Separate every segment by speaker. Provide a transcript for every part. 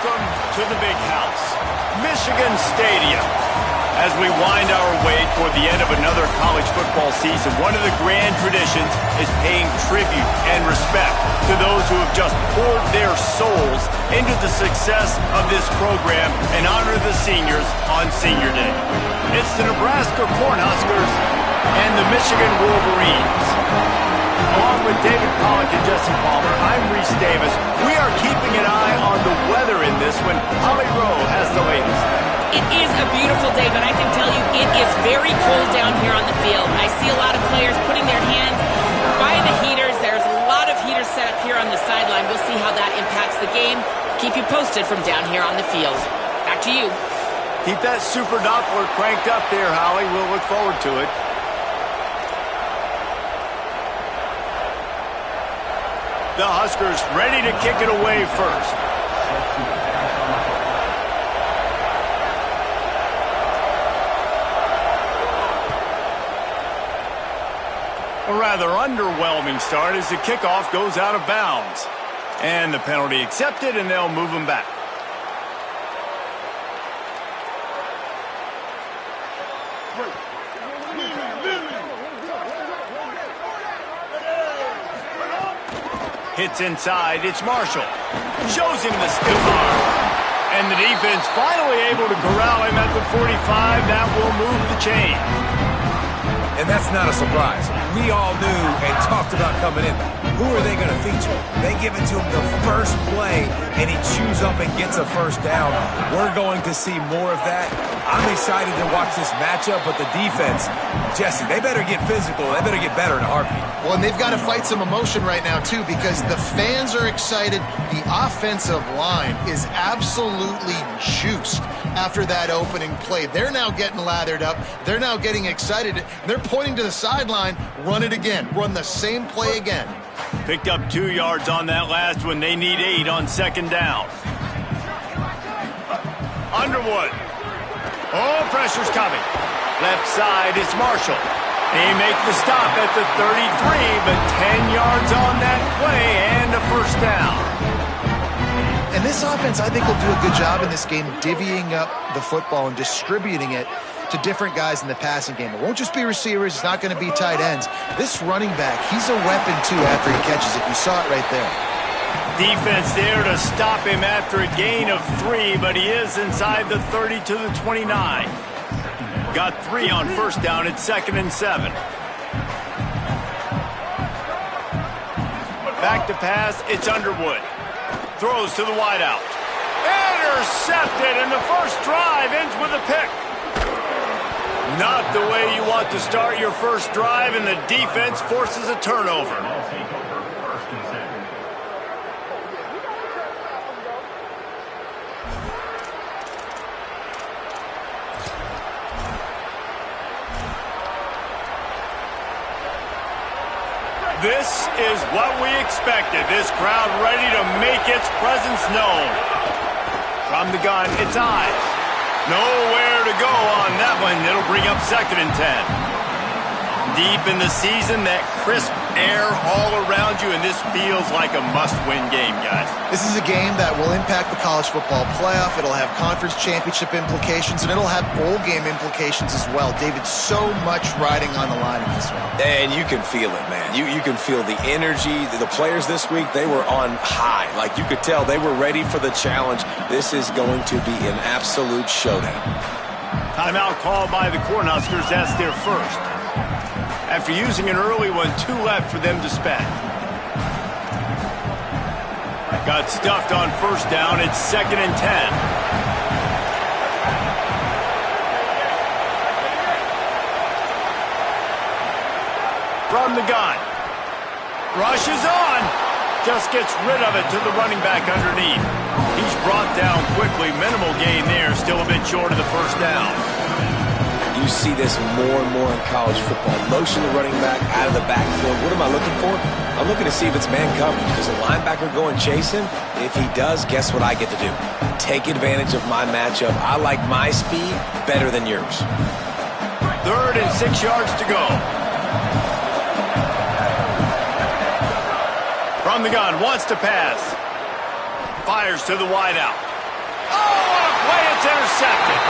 Speaker 1: Welcome to the big house, Michigan Stadium. As we wind our way toward the end of another college football season, one of the grand traditions is paying tribute and respect to those who have just poured their souls into the success of this program and honor the seniors on Senior Day. It's the Nebraska Cornhuskers and the Michigan Wolverines. Along with David Pollack and Jesse Palmer, I'm Reese Davis. We are keeping an eye on the weather in this one. Holly Rowe has the latest.
Speaker 2: It is a beautiful day, but I can tell you it is very cold down here on the field. I see a lot of players putting their hands by the heaters. There's a lot of heaters set up here on the sideline. We'll see how that impacts the game. Keep you posted from down here on the field. Back to you.
Speaker 1: Keep that super Doppler cranked up there, Holly. We'll look forward to it. The Huskers ready to kick it away first. A rather underwhelming start as the kickoff goes out of bounds. And the penalty accepted, and they'll move them back. Hits inside, it's Marshall. Shows him the stiff arm. And the defense finally able to corral him at the 45. That will move the chain.
Speaker 3: And that's not a surprise. We all knew and talked about coming in. Who are they going to feature? They give it to him the first play, and he chews up and gets a first down. We're going to see more of that. I'm excited to watch this matchup, but the defense, Jesse, they better get physical. They better get better in a heartbeat.
Speaker 4: Well, and they've got to fight some emotion right now, too, because the fans are excited. The offensive line is absolutely juiced after that opening play. They're now getting lathered up. They're now getting excited. They're pointing to the sideline. Run it again. Run the same play again.
Speaker 1: Picked up 2 yards on that last one. They need 8 on second down. Underwood. Oh, pressure's coming. Left side, it's Marshall. They make the stop at the 33, but 10 yards on that play and a first down.
Speaker 4: And this offense, I think, will do a good job in this game divvying up the football and distributing it to different guys in the passing game. It won't just be receivers. It's not going to be tight ends. This running back, he's a weapon, too, after he catches it. You saw it right there.
Speaker 1: Defense there to stop him after a gain of 3, but he is inside the 30 to the 29. Got 3 on first down. It's 2nd and 7. Back to pass. It's Underwood. Throws to the wideout. Intercepted, and the first drive ends with a pick. Not the way you want to start your first drive, and the defense forces a turnover. This is what we expected. This crowd ready to make its presence known. From the gun, it's Eyes. Nowhere to go on that one. It'll bring up 2nd and 10. Deep in the season, that crisp air all around you, and this feels like a must-win game, guys.
Speaker 4: This is a game that will impact the college football playoff. It'll have conference championship implications, and it'll have bowl game implications as well. David, so much riding on the line in this one.
Speaker 3: And you can feel it, man. You can feel the energy. The players this week, they were on high. Like, you could tell they were ready for the challenge. This is going to be an absolute showdown.
Speaker 1: Timeout called by the Cornhuskers. That's their first. After using an early one, 2 left for them to spend. Got stuffed on first down. It's 2nd and 10. From the gun. Rushes on. Just gets rid of it to the running back underneath. He's brought down quickly. Minimal gain there. Still a bit short of the first down.
Speaker 3: You see this more and more in college football. Motion the running back out of the backfield. What am I looking for? I'm looking to see if it's man coverage. Does the linebacker go and chase him? If he does, guess what I get to do? Take advantage of my matchup. I like my speed better than yours.
Speaker 1: 3rd and 6 yards to go. From the gun, wants to pass. Fires to the wideout. Oh, what a play. It's intercepted.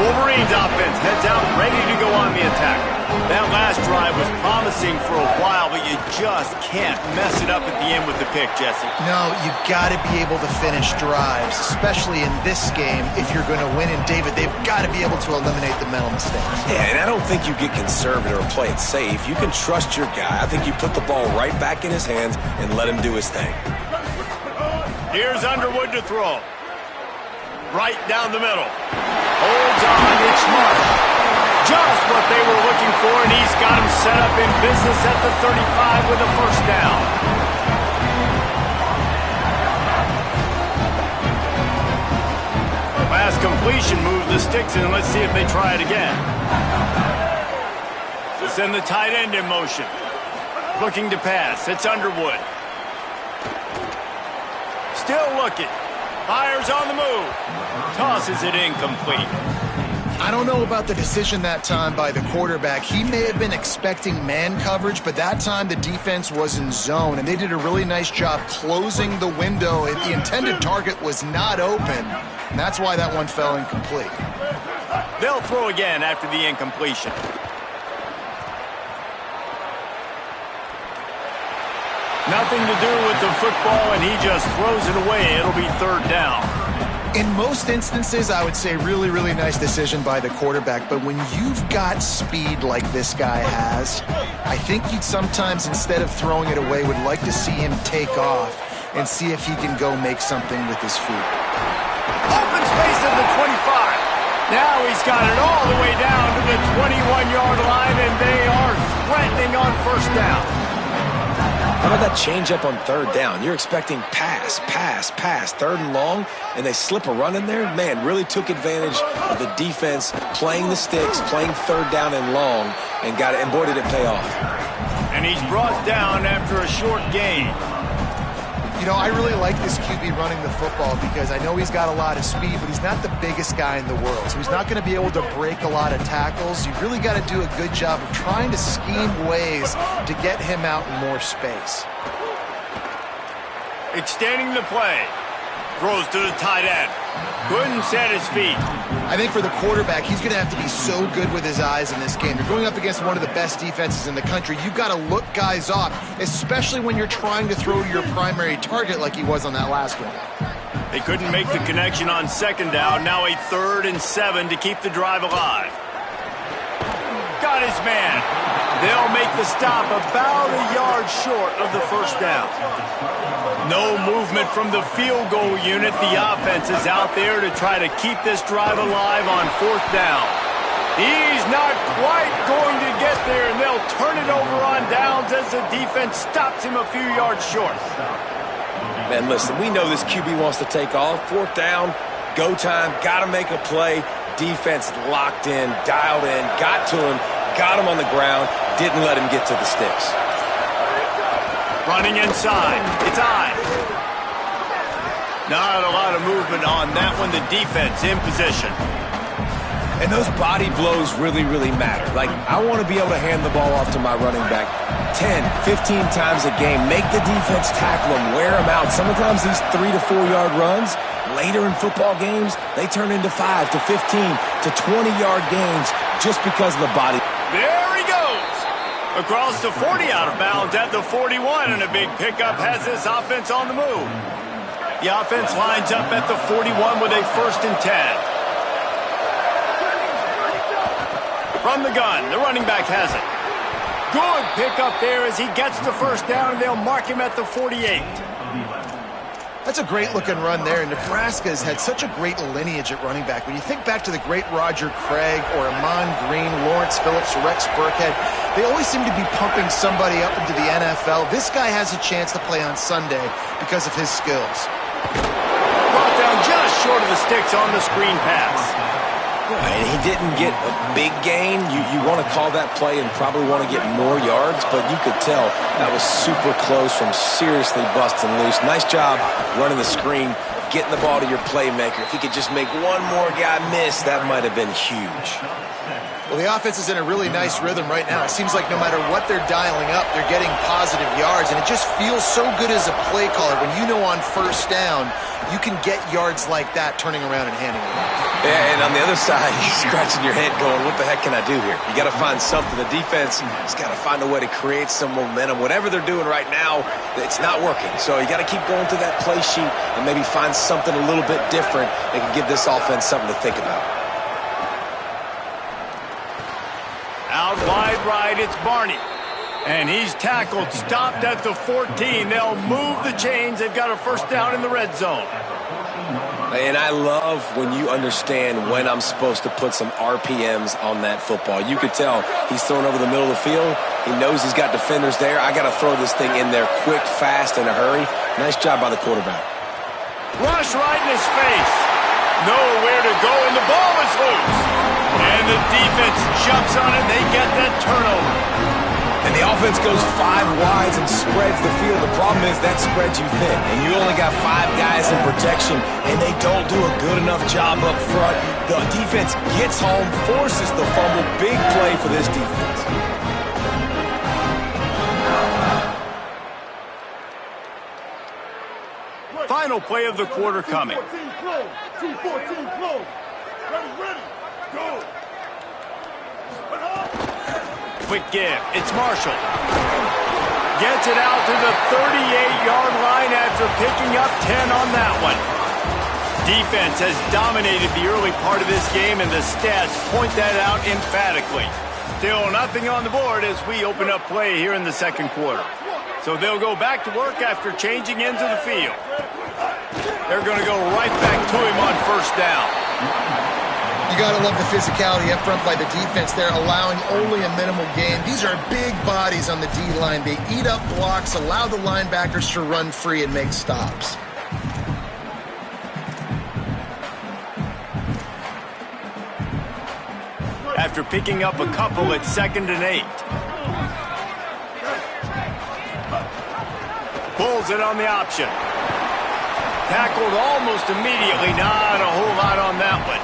Speaker 1: Wolverines offense heads out ready to go on the attack. That last drive was promising for a while, but you just can't mess it up at the end with the pick, Jesse.
Speaker 4: No, you got to be able to finish drives, especially in this game. If you're going to win, and David, they've got to be able to eliminate the mental mistakes.
Speaker 3: Yeah, and I don't think you get conservative or play it safe. You can trust your guy. I think you put the ball right back in his hands and let him do his thing.
Speaker 1: Here's Underwood to throw. Right down the middle. Holds on, it's smart. Just what they were looking for, and he's got him set up in business at the 35 with a first down. Last completion moved the sticks in. Let's see if they try it again. So send the tight end in motion. Looking to pass. It's Underwood. Still looking. Fires on the move. Tosses it incomplete.
Speaker 4: I don't know about the decision that time by the quarterback. He may have been expecting man coverage, but that time the defense was in zone, and they did a really nice job closing the window. The intended target was not open, and that's why that one fell incomplete.
Speaker 1: They'll throw again after the incompletion. Nothing to do with the football, and he just throws it away. It'll be third down.
Speaker 4: In most instances, I would say really, really nice decision by the quarterback. But when you've got speed like this guy has, I think you'd sometimes, instead of throwing it away, would like to see him take off and see if he can go make something with his feet.
Speaker 1: Open space at the 25. Now he's got it all the way down to the 21-yard line, and they are threatening on first down.
Speaker 3: How about that change up on third down? You're expecting pass, pass, pass, third and long, and they slip a run in there? Man, really took advantage of the defense playing the sticks, playing third down and long, and got it, and boy, did it pay off.
Speaker 1: And he's brought down after a short gain.
Speaker 4: You know, I really like this QB running the football because I know he's got a lot of speed, but he's not the biggest guy in the world. So he's not going to be able to break a lot of tackles. You really got to do a good job of trying to scheme ways to get him out in more space.
Speaker 1: Extending the play. Throws to the tight end. Couldn't set his feet.
Speaker 4: I think for the quarterback, he's going to have to be so good with his eyes in this game. You're going up against one of the best defenses in the country. You've got to look guys off, especially when you're trying to throw to your primary target like he was on that last one.
Speaker 1: They couldn't make the connection on second down. Now a 3rd and 7 to keep the drive alive. Got his man. They'll make the stop about a yard short of the first down. No movement from the field goal unit. The offense is out there to try to keep this drive alive on 4th down. He's not quite going to get there, and they'll turn it over on downs as the defense stops him a few yards short.
Speaker 3: Man, listen, we know this QB wants to take off. 4th down, go time, got to make a play. Defense locked in, dialed in, got to him, got him on the ground, didn't let him get to the sticks.
Speaker 1: Running inside. It's I. Not a lot of movement on that one. The defense in position.
Speaker 3: And those body blows really, really matter. Like, I want to be able to hand the ball off to my running back 10, 15 times a game. Make the defense tackle him, wear him out. Sometimes these 3 to 4 yard runs, later in football games, they turn into 5 to 15 to 20-yard gains just because of the body.
Speaker 1: There he goes. Across the 40, out of bounds at the 41, and a big pickup has this offense on the move. The offense lines up at the 41 with a 1st and 10. From the gun, the running back has it. Good pickup there as he gets the first down, and they'll mark him at the 48.
Speaker 4: That's a great-looking run there. Nebraska's had such a great lineage at running back. When you think back to the great Roger Craig or Amon Green, Lawrence Phillips, or Rex Burkhead, they always seem to be pumping somebody up into the NFL. This guy has a chance to play on Sunday because of his skills.
Speaker 1: Brought down just short of the sticks on the screen pass.
Speaker 3: And he didn't get a big gain. You want to call that play and probably want to get more yards, but you could tell that was super close from seriously busting loose. Nice job running the screen, getting the ball to your playmaker. If he could just make one more guy miss, that might have been huge.
Speaker 4: Well, the offense is in a really nice rhythm right now. It seems like no matter what they're dialing up, they're getting positive yards, and it just feels so good as a play caller when you know on first down you can get yards like that turning around and handing it off.
Speaker 3: Yeah, and on the other side, you're scratching your head going, what the heck can I do here? You got to find something. The defense has got to find a way to create some momentum. Whatever they're doing right now, it's not working. So you got to keep going through that play sheet and maybe find something a little bit different that can give this offense something to think about.
Speaker 1: Out wide right, it's Barney. And he's tackled, stopped at the 14. They'll move the chains. They've got a first down in the red zone.
Speaker 3: And I love when you understand when I'm supposed to put some RPMs on that football. You could tell he's throwing over the middle of the field. He knows he's got defenders there. I got to throw this thing in there quick, fast, in a hurry. Nice job by the quarterback.
Speaker 1: Rush right in his face. Nowhere to go, and the ball is loose. And the defense jumps on it. They get that turnover.
Speaker 3: And the offense goes 5 wides and spreads the field. The problem is that spreads you thin. And you only got 5 guys in protection, and they don't do a good enough job up front. The defense gets home, forces the fumble. Big play for this defense.
Speaker 1: Final play of the quarter coming.
Speaker 5: 2-14 close. Ready, go.
Speaker 1: Quick give. It's Marshall. Gets it out to the 38-yard line after picking up 10 on that one. Defense has dominated the early part of this game, and the stats point that out emphatically. Still nothing on the board as we open up play here in the second quarter. So they'll go back to work after changing into the field. They're going to go right back to him on first down.
Speaker 4: You got to love the physicality up front by the defense. They're allowing only a minimal gain. These are big bodies on the D-line. They eat up blocks, allow the linebackers to run free and make stops.
Speaker 1: After picking up a couple at 2nd and 8. Pulls it on the option. Tackled almost immediately. Not a whole lot on that one.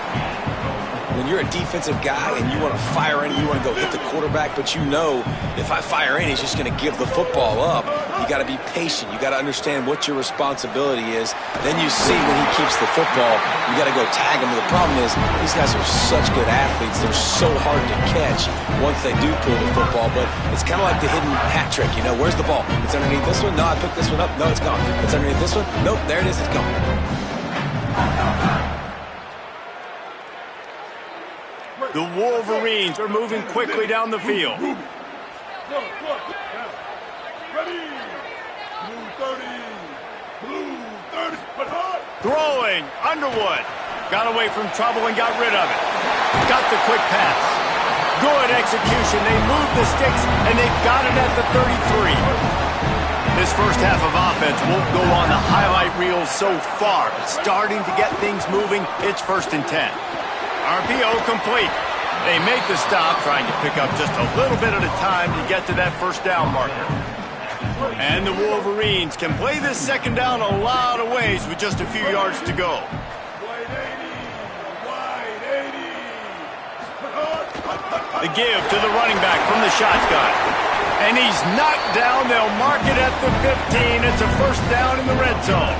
Speaker 3: When you're a defensive guy and you want to fire in, you want to go hit the quarterback, but you know if I fire in, he's just going to give the football up. You got to be patient. You got to understand what your responsibility is. Then you see when he keeps the football, you got to go tag him. The problem is these guys are such good athletes. They're so hard to catch once they do pull the football, but it's kind of like the hidden hat trick. You know, where's the ball? It's underneath this one. No, I picked this one up. No, it's gone. It's underneath this one. Nope, there it is. It's gone.
Speaker 1: The Wolverines are moving quickly down the field.
Speaker 5: Ready. Blue 30.
Speaker 1: Throwing. Underwood. Got away from trouble and got rid of it. Got the quick pass. Good execution. They moved the sticks, and they've got it at the 33. This first half of offense won't go on the highlight reel so far. Starting to get things moving. It's 1st and 10. RPO complete. They make the stop, trying to pick up just a little bit at a time to get to that first down marker. And the Wolverines can play this second down a lot of ways with just a few yards to go.
Speaker 5: Wide 80.
Speaker 1: The give to the running back from the shotgun. And he's knocked down. They'll mark it at the 15. It's a first down in the red zone.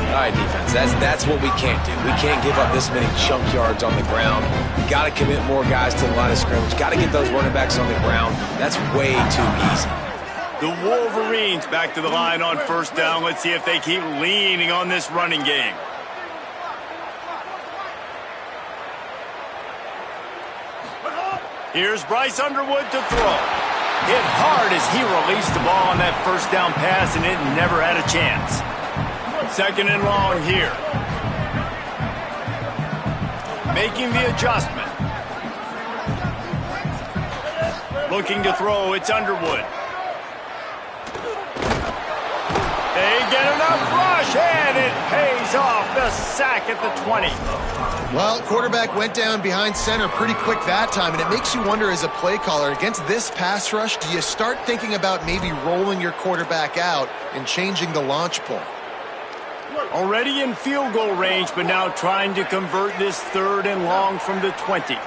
Speaker 3: All right, defense, that's what we can't do. We can't give up this many chunk yards on the ground. We got to commit more guys to the line of scrimmage. Got to get those running backs on the ground. That's way too easy.
Speaker 1: The Wolverines back to the line on first down. Let's see if they keep leaning on this running game. Here's Bryce Underwood to throw. Hit hard as he released the ball on that first down pass, and it never had a chance. 2nd and long here. Making the adjustment. Looking to throw, it's Underwood. They get enough rush, and it pays off. The sack at the 20.
Speaker 4: Well, quarterback went down behind center pretty quick that time, and it makes you wonder as a play caller, against this pass rush, do you start thinking about maybe rolling your quarterback out and changing the launch point?
Speaker 1: Already in field goal range, but now trying to convert this 3rd and long from the 20.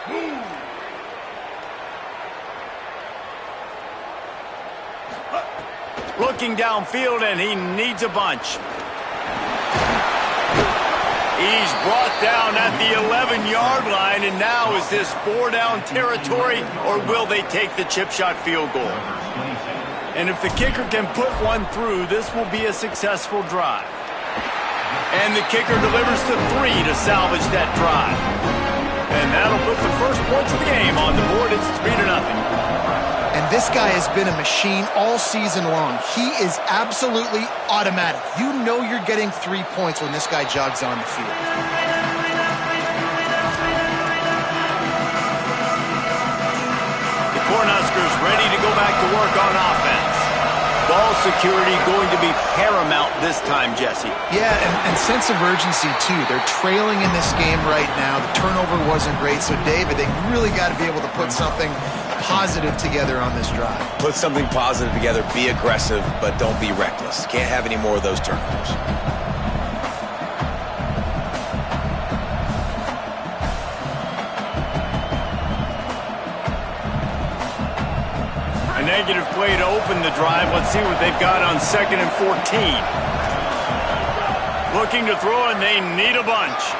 Speaker 5: Move.
Speaker 1: Looking downfield, and he needs a bunch. He's brought down at the 11-yard line, and now is this 4-down territory, or will they take the chip shot field goal? And if the kicker can put one through, this will be a successful drive. And the kicker delivers the 3 to salvage that drive. And that'll put the first points of the game on the board. It's 3-0.
Speaker 4: And this guy has been a machine all season long. He is absolutely automatic. You know you're getting 3 points when this guy jogs on the field.
Speaker 1: The Cornhuskers ready to go back to work on offense. Ball security going to be paramount this time, Jesse.
Speaker 4: Yeah, and sense of urgency, too. They're trailing in this game right now. The turnover wasn't great. So, David, they really got to be able to put something positive together on this drive.
Speaker 3: Put something positive together, be aggressive, but don't be reckless. Can't have any more of those turnovers.
Speaker 1: A negative play to open the drive. Let's see what they've got on 2nd and 14. Looking to throw, and they need a bunch.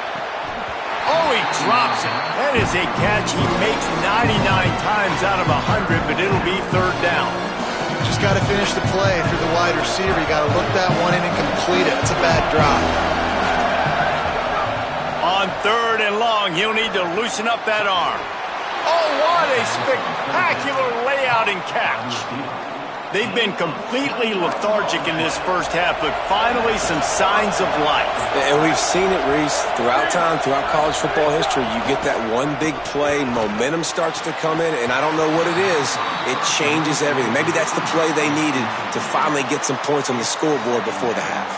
Speaker 1: Oh, he drops it. That is a catch he makes 99 times out of 100, but it'll be 3rd down.
Speaker 4: Just got to finish the play if you're the wide receiver. You got to look that one in and complete it. It's a bad drop.
Speaker 1: On 3rd and long, he'll need to loosen up that arm. Oh, what a spectacular layout and catch. They've been completely lethargic in this first half, but finally some signs of life.
Speaker 3: And we've seen it, Reese, throughout time, throughout college football history. You get that one big play, momentum starts to come in, and I don't know what it is. It changes everything. Maybe that's the play they needed to finally get some points on the scoreboard before the half.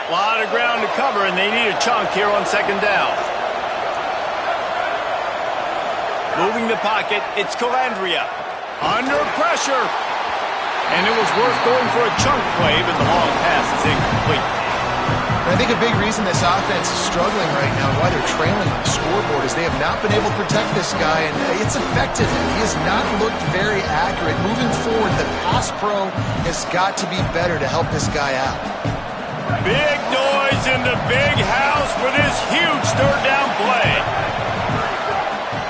Speaker 1: A lot of ground to cover, and they need a chunk here on 2nd down. Moving the pocket, it's Calandria. Under pressure. And it was worth going for a chunk play, but the long pass is incomplete.
Speaker 4: I think a big reason this offense is struggling right now and why they're trailing on the scoreboard is they have not been able to protect this guy, and it's affected him. He has not looked very accurate. Moving forward, the pass pro has got to be better to help this guy out.
Speaker 1: Big noise in the big house for this huge 3rd down play.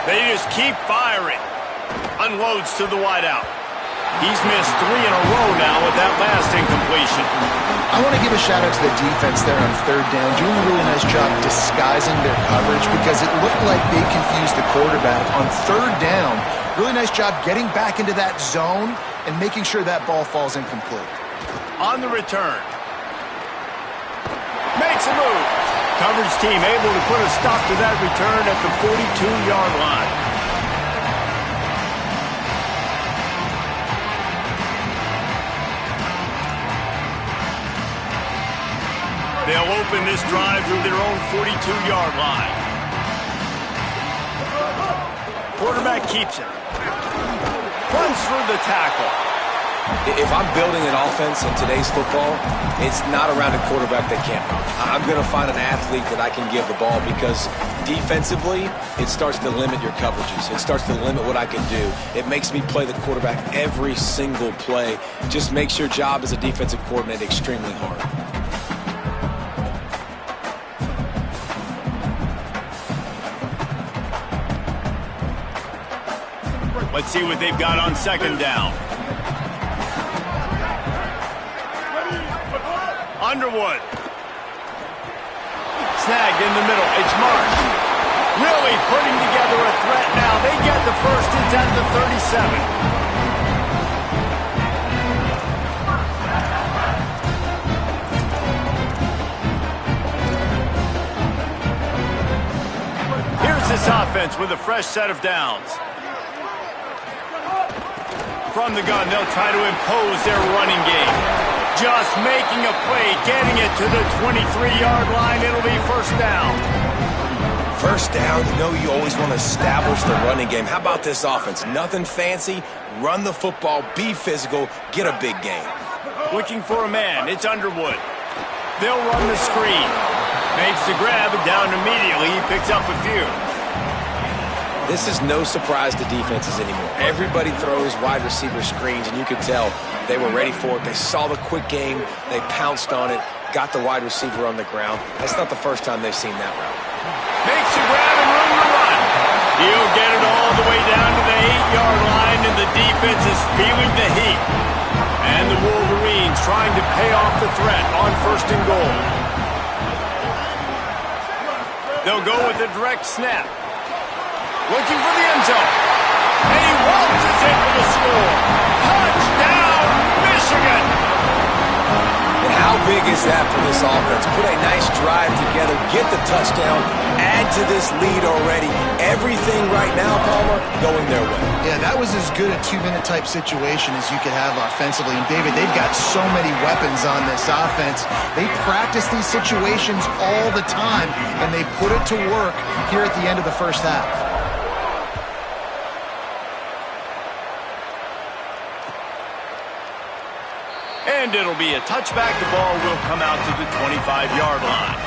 Speaker 1: They just keep firing. Unloads to the wideout. He's missed 3 in a row now with that last incompletion.
Speaker 4: I want to give a shout out to the defense there on 3rd down, doing a really nice job disguising their coverage because it looked like they confused the quarterback. On 3rd down, really nice job getting back into that zone and making sure that ball falls incomplete.
Speaker 1: On the return. Makes a move. Coverage team able to put a stop to that return at the 42-yard line. They'll open this drive through their own 42-yard line. Quarterback keeps it. Punts for the tackle.
Speaker 3: If I'm building an offense in today's football, it's not around a quarterback that can't run. I'm going to find an athlete that I can give the ball because defensively, it starts to limit your coverages. It starts to limit what I can do. It makes me play the quarterback every single play. Just makes your job as a defensive coordinator extremely hard.
Speaker 1: Let's see what they've got on 2nd down. Underwood. Snagged in the middle. It's Marsh. Really putting together a threat now. They get the first. It's at the 37. Here's this offense with a fresh set of downs. From the gun, they'll try to impose their running game. Just making a play, getting it to the 23-yard line. It'll be 1st down.
Speaker 3: 1st down, you know you always want to establish the running game. How about this offense? Nothing fancy. Run the football, be physical, get a big gain.
Speaker 1: Looking for a man. It's Underwood. They'll run the screen. Makes the grab and down immediately. He picks up a few.
Speaker 3: This is no surprise to defenses anymore. Everybody throws wide receiver screens, and you can tell they were ready for it. They saw the quick game. They pounced on it, got the wide receiver on the ground. That's not the first time they've seen that route.
Speaker 1: Makes the grab and room to run. He'll get it all the way down to the 8-yard line, and the defense is feeling the heat. And the Wolverines trying to pay off the threat on 1st and goal. They'll go with a direct snap. Looking for the end zone. And he waltzes in for the score. Touchdown, Michigan!
Speaker 3: And how big is that for this offense? Put a nice drive together, get the touchdown, add to this lead already. Everything right now, Palmer, going their way.
Speaker 4: Yeah, that was as good a 2-minute type situation as you could have offensively. And David, they've got so many weapons on this offense. They practice these situations all the time, and they put it to work here at the end of the first half.
Speaker 1: And it'll be a touchback. The ball will come out to the 25-yard line.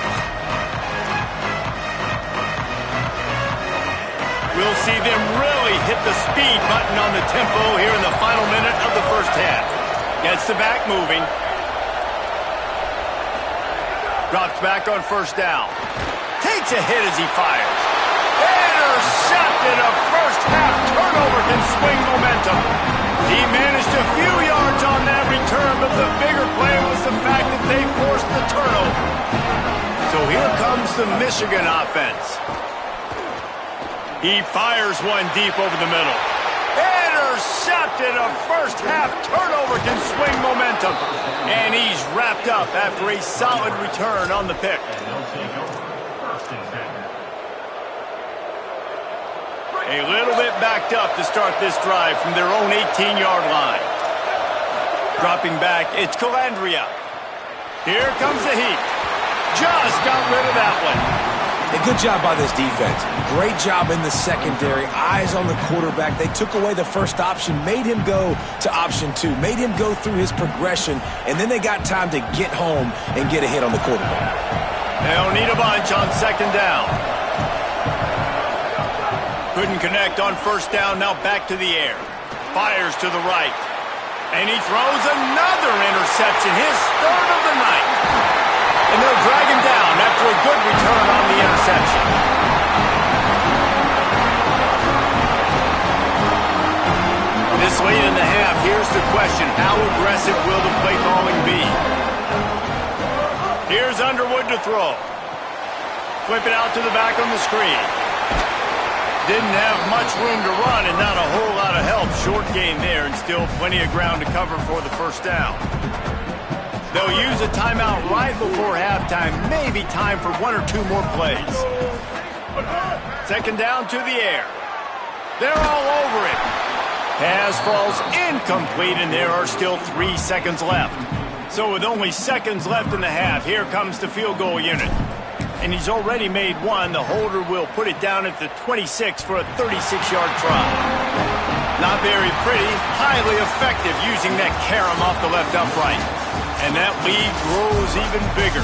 Speaker 1: We'll see them really hit the speed button on the tempo here in the final minute of the first half. Gets the back moving. Drops back on 1st down. Takes a hit as he fires. Intercepted. A first half turnover can swing momentum. He managed a few yards on that return, but the bigger play was the fact that they forced the turnover. So here comes the Michigan offense. He fires one deep over the middle. Intercepted. A first half turnover can swing momentum. And he's wrapped up after a solid return on the pick. A little bit backed up to start this drive from their own 18-yard line. Dropping back, it's Calandria. Here comes the heat. Just got rid of that one.
Speaker 3: A good job by this defense. Great job in the secondary. Eyes on the quarterback. They took away the first option, made him go to option 2, made him go through his progression, and then they got time to get home and get a hit on the quarterback.
Speaker 1: They'll need a bunch on 2nd down. Couldn't connect on 1st down, now back to the air. Fires to the right. And he throws another interception, his 3rd of the night. And they'll drag him down after a good return on the interception. This late in the half, here's the question. How aggressive will the play calling be? Here's Underwood to throw. Flip it out to the back on the screen. Didn't have much room to run and not a whole lot of help. Short gain there and still plenty of ground to cover for the 1st down. They'll use a timeout right before halftime. Maybe time for 1 or 2 more plays. 2nd down to the air. They're all over it. Pass falls incomplete and there are still 3 seconds left. So with only seconds left in the half, here comes the field goal unit. And he's already made one. The holder will put it down at the 26 for a 36-yard try. Not very pretty, highly effective using that carom off the left upright. And that lead grows even bigger.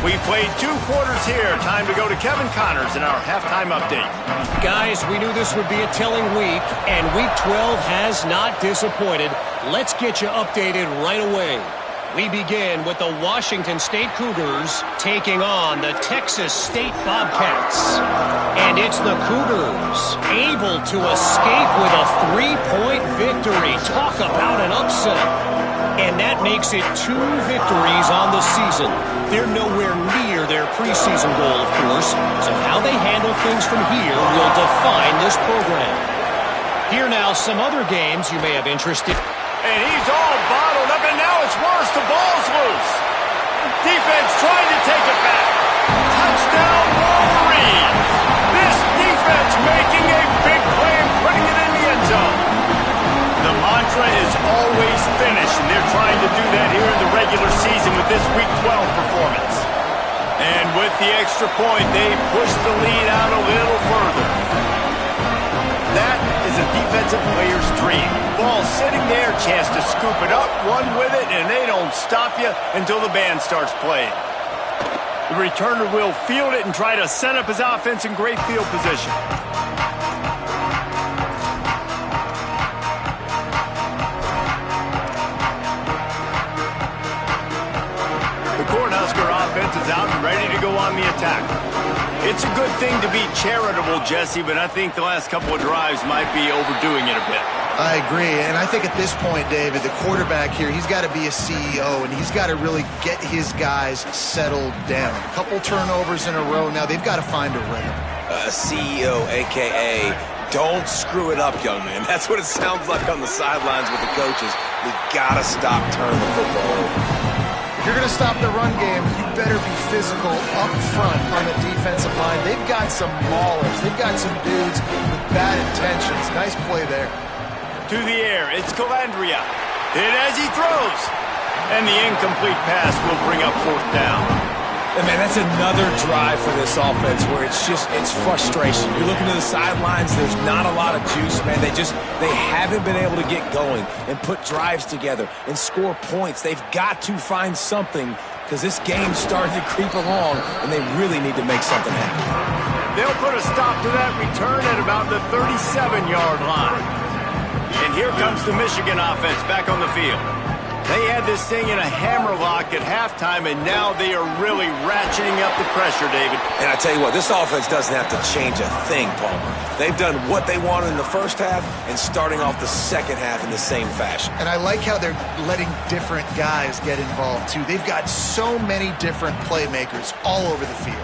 Speaker 1: We played 2 quarters here. Time to go to Kevin Connors in our halftime update.
Speaker 6: Guys, we knew this would be a telling week, and Week 12 has not disappointed. Let's get you updated right away. We begin with the Washington State Cougars taking on the Texas State Bobcats. And it's the Cougars able to escape with a 3-point victory. Talk about an upset. And that makes it 2 victories on the season. They're nowhere near their preseason goal, of course. So how they handle things from here will define this program. Here now, some other games you may have interest in.
Speaker 1: And he's all bottled up, and now it's worse. The ball's loose. Defense trying to take it back. Touchdown, Wolverines. This defense making a big play and putting it in the end zone. The mantra is always finish, and they're trying to do that here in the regular season with this Week 12 performance. And with the extra point, they push the lead out a little further. That is a defensive player's dream. Ball sitting there, chance to scoop it up, run with it, and they don't stop you until the band starts playing. The returner will field it and try to set up his offense in great field position. The Cornhusker offense is out and ready to go on the attack. It's a good thing to be charitable, Jesse, but I think the last couple of drives might be overdoing it a bit.
Speaker 4: I agree, and I think at this point, David, the quarterback here, he's got to be a CEO, and he's got to really get his guys settled down. A couple turnovers in a row now. They've got to find a rhythm.
Speaker 3: CEO, a.k.a. don't screw it up, young man. That's what it sounds like on the sidelines with the coaches. We got to stop turning the football over.
Speaker 4: If you're going to stop the run game, you better be physical up front on the defensive line. They've got some maulers. They've got some dudes with bad intentions. Nice play there.
Speaker 1: To the air, it's Calandria. Hit as he throws. And the incomplete pass will bring up fourth down.
Speaker 3: And man, that's another drive for this offense where it's frustration. You're looking to the sidelines, there's not a lot of juice, man. They haven't been able to get going and put drives together and score points. They've got to find something because this game's starting to creep along and they really need to make something happen.
Speaker 1: They'll put a stop to that return at about the 37-yard line. And here comes the Michigan offense back on the field. They had this thing in a hammerlock at halftime, and now they are really ratcheting up the pressure, David.
Speaker 3: And I tell you what, this offense doesn't have to change a thing, Palmer. They've done what they wanted in the first half and starting off the second half in the same fashion.
Speaker 4: And I like how they're letting different guys get involved, too. They've got so many different playmakers all over the field.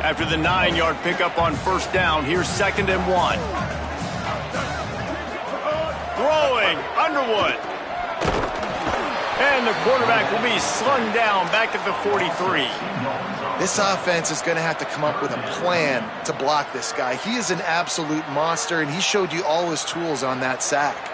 Speaker 1: After the 9-yard pickup on first down, here's 2nd and 1. Throwing, Underwood. And the quarterback will be slung down back at the 43.
Speaker 4: This offense is going to have to come up with a plan to block this guy. He is an absolute monster, and he showed you all his tools on that sack.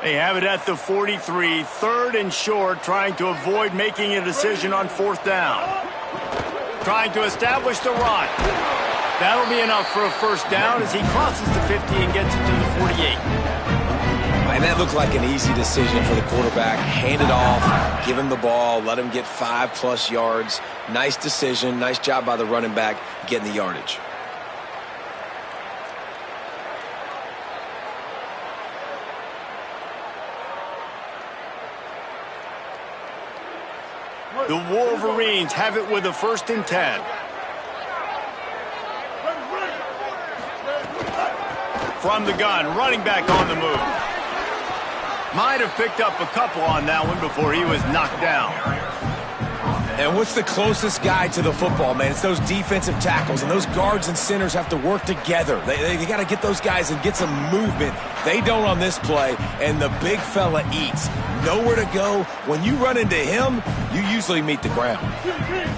Speaker 1: They have it at the 43, 3rd and short, trying to avoid making a decision on fourth down. Trying to establish the run. That'll be enough for a first down as he crosses the 50 and gets it to the 48.
Speaker 3: And that looked like an easy decision for the quarterback. Hand it off, give him the ball, let him get 5+ yards. Nice decision, nice job by the running back getting the yardage.
Speaker 1: The Wolverines have it with a 1st and 10. From the gun, running back on the move. Might have picked up a couple on that one before he was knocked down.
Speaker 3: And what's the closest guy to the football, man? It's those defensive tackles, and those guards and centers have to work together. They got to get those guys and get some movement. They don't on this play, and the big fella eats. Nowhere to go. When you run into him, you usually meet the ground.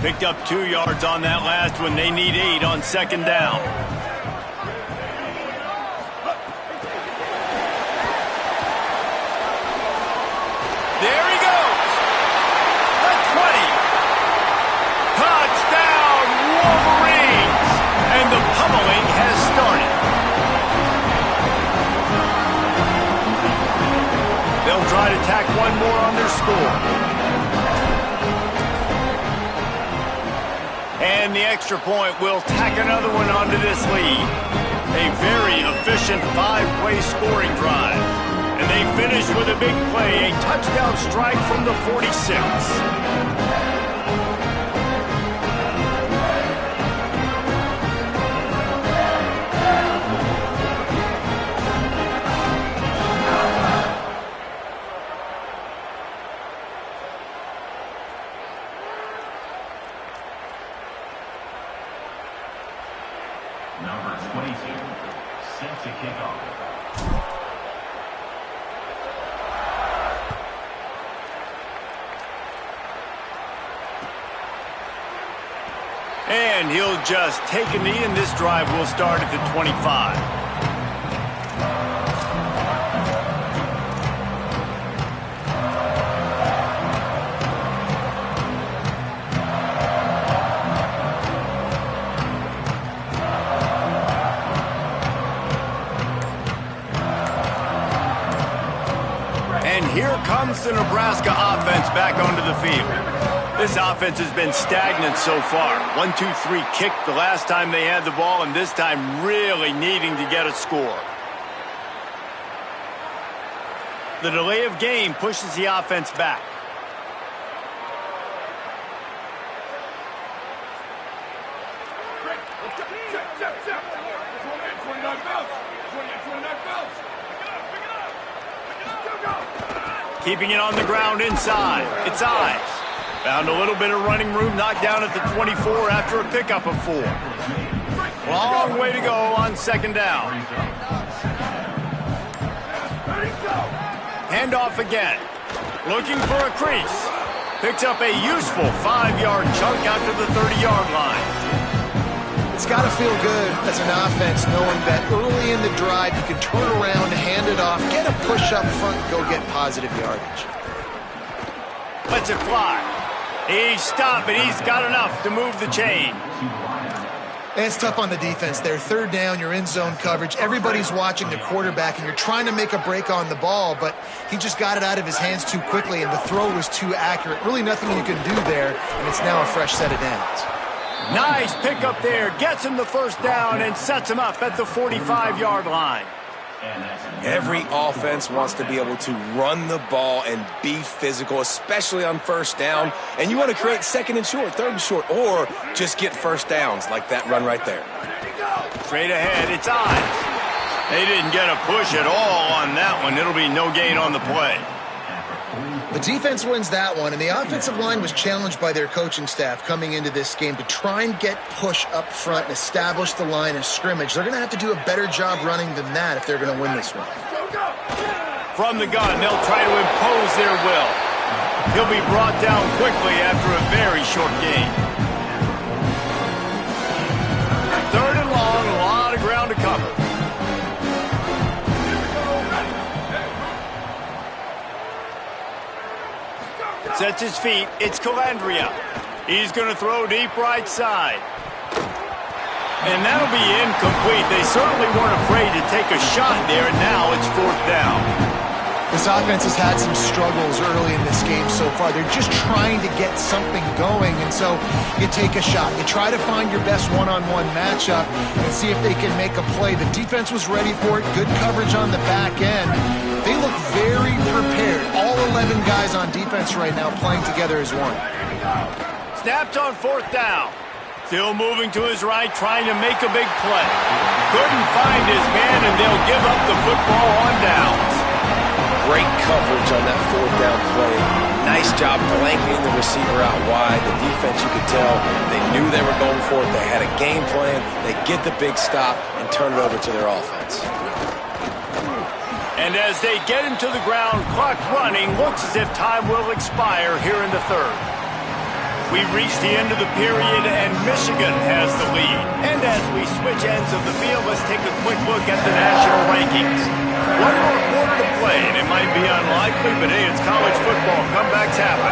Speaker 1: Picked up 2 yards on that last one. They need 8 on 2nd down. There he goes. The 20. Touchdown, Wolverines! And the pummeling has started. They'll try to tack one more on their score. And the extra point will tack another one onto this lead. A very efficient 5-play scoring drive. And they finish with a big play, a touchdown strike from the 46.
Speaker 7: Number 22, set to kick off.
Speaker 1: And he'll just take a knee, and this drive will start at the 25. comes the Nebraska offense back onto the field. This offense has been stagnant so far. 1-2-3 kick the last time they had the ball, and this time really needing to get a score. The delay of game pushes the offense back. Keeping it on the ground inside. It's Ives. Found a little bit of running room, knocked down at the 24 after a pickup of 4. Long way to go on second down. Handoff again. Looking for a crease. Picks up a useful 5-yard chunk after the 30-yard line.
Speaker 4: It's got to feel good as an offense knowing that early in the drive you can turn around, hand it off, get a push up front, and go get positive yardage.
Speaker 1: Lets it fly. He stopped, but he's got enough to move the chain.
Speaker 4: And it's tough on the defense there. Third down, you're in zone coverage. Everybody's watching the quarterback, and you're trying to make a break on the ball, but he just got it out of his hands too quickly, and the throw was too accurate. Really nothing you can do there, and it's now a fresh set of downs.
Speaker 1: Nice pickup there. Gets him the first down and sets him up at the 45-yard line.
Speaker 3: Every offense wants to be able to run the ball and be physical, especially on first down. And you want to create second and short, third and short, or just get first downs like that run right there.
Speaker 1: Straight ahead, it's Ives. They didn't get a push at all on that one. It'll be no gain on the play.
Speaker 4: The defense wins that one, and the offensive line was challenged by their coaching staff coming into this game to try and get push up front and establish the line of scrimmage. They're going to have to do a better job running than that if they're going to win this one.
Speaker 1: From the gun, they'll try to impose their will. He'll be brought down quickly after a very short game. Third and long, a lot of ground to cover. Sets his feet. It's Calandria. He's going to throw deep right side. And that'll be incomplete. They certainly weren't afraid to take a shot there, and now it's fourth down.
Speaker 4: This offense has had some struggles early in this game so far. They're just trying to get something going, and so you take a shot. You try to find your best one-on-one matchup and see if they can make a play. The defense was ready for it. Good coverage on the back end. They look very prepared. All 11 guys on defense right now playing together as one.
Speaker 1: Snapped on fourth down. Still moving to his right, trying to make a big play. Couldn't find his man, and they'll give up the football on downs.
Speaker 3: Great coverage on that fourth down play. Nice job blanketing the receiver out wide. The defense, you could tell, they knew they were going for it. They had a game plan. They get the big stop and turn it over to their offense.
Speaker 1: And as they get him to the ground, clock running, looks as if time will expire here in the third. We've reached the end of the period, and Michigan has the lead. And as we switch ends of the field, let's take a quick look at the national rankings. One more quarter to play, and it might be unlikely, but hey, it's college football. Comebacks happen.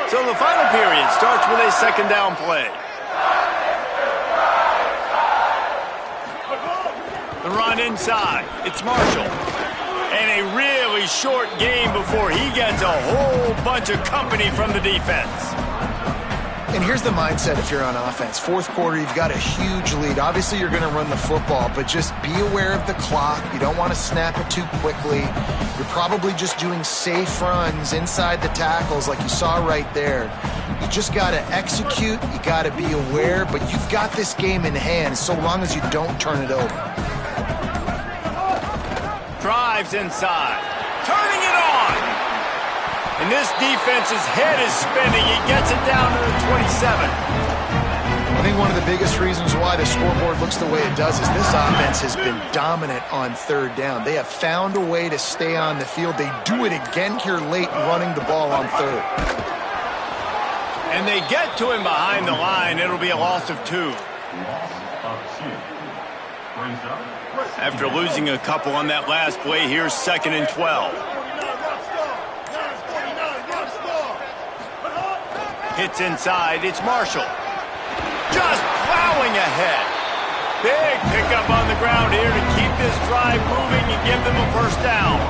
Speaker 1: So the final period starts with a second down play. The run inside. It's Marshall. And a really short game before he gets a whole bunch of company from the defense.
Speaker 4: And here's the mindset if you're on offense. Fourth quarter, you've got a huge lead. Obviously, you're going to run the football, but just be aware of the clock. You don't want to snap it too quickly. You're probably just doing safe runs inside the tackles like you saw right there. You just got to execute. You got to be aware, but you've got this game in hand so long as you don't turn it over.
Speaker 1: Drives inside. Turning it on. And this defense's head is spinning. He gets it down to the 27.
Speaker 4: I think one of the biggest reasons why the scoreboard looks the way it does is this offense has been dominant on third down. They have found a way to stay on the field. They do it again here late, running the ball on third.
Speaker 1: And they get to him behind the line. It'll be a loss of 2.
Speaker 7: Loss of 2. Brings up.
Speaker 1: After losing a couple on that last play, here's second and 12. Hits inside. It's Marshall. Just plowing ahead. Big pickup on the ground here to keep this drive moving and give them a first down.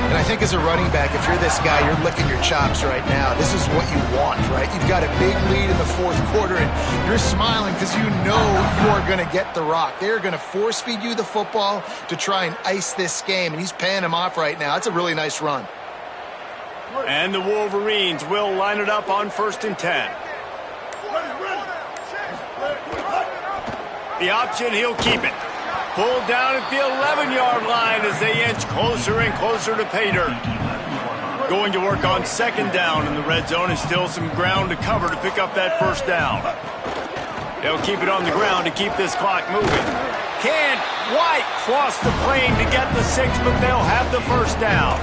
Speaker 4: And I think as a running back, if you're this guy, you're licking your chops right now. This is what you want, right? You've got a big lead in the fourth quarter, and you're smiling because you know you are going to get the rock. They're going to force feed you the football to try and ice this game, and he's paying him off right now. That's a really nice run.
Speaker 1: And the Wolverines will line it up on 1st and 10. The option, he'll keep it. Pulled down at the 11-yard line as they inch closer and closer to pay dirt. Going to work on 2nd down in the red zone, and still some ground to cover to pick up that first down. They'll keep it on the ground to keep this clock moving. Can't quite cross the plane to get the 6, but they'll have the first down.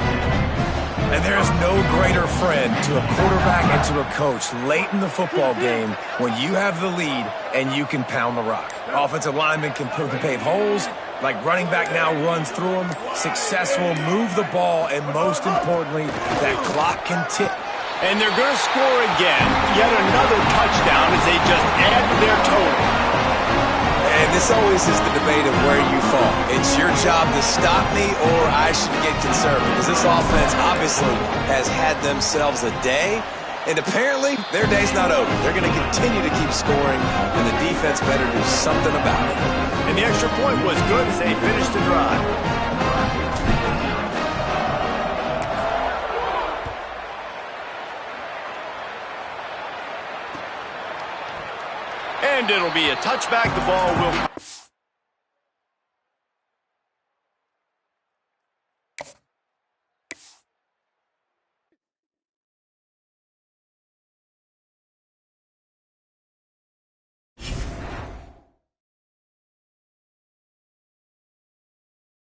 Speaker 3: And there is no greater friend to a quarterback and to a coach late in the football game when you have the lead and you can pound the rock. Offensive linemen can pave holes, like running back now runs through them. Success will move the ball, and most importantly, that clock can tick.
Speaker 1: And they're going to score again. Yet another touchdown as they just add to their total.
Speaker 3: And this always is the debate of where you fall. It's your job to stop me, or I should get concerned, because this offense obviously has had themselves a day, and apparently their day's not over. They're going to continue to keep scoring, and the defense better do something about it.
Speaker 1: And the extra point was good as they finished the drive. And it'll be a touchback. The ball will...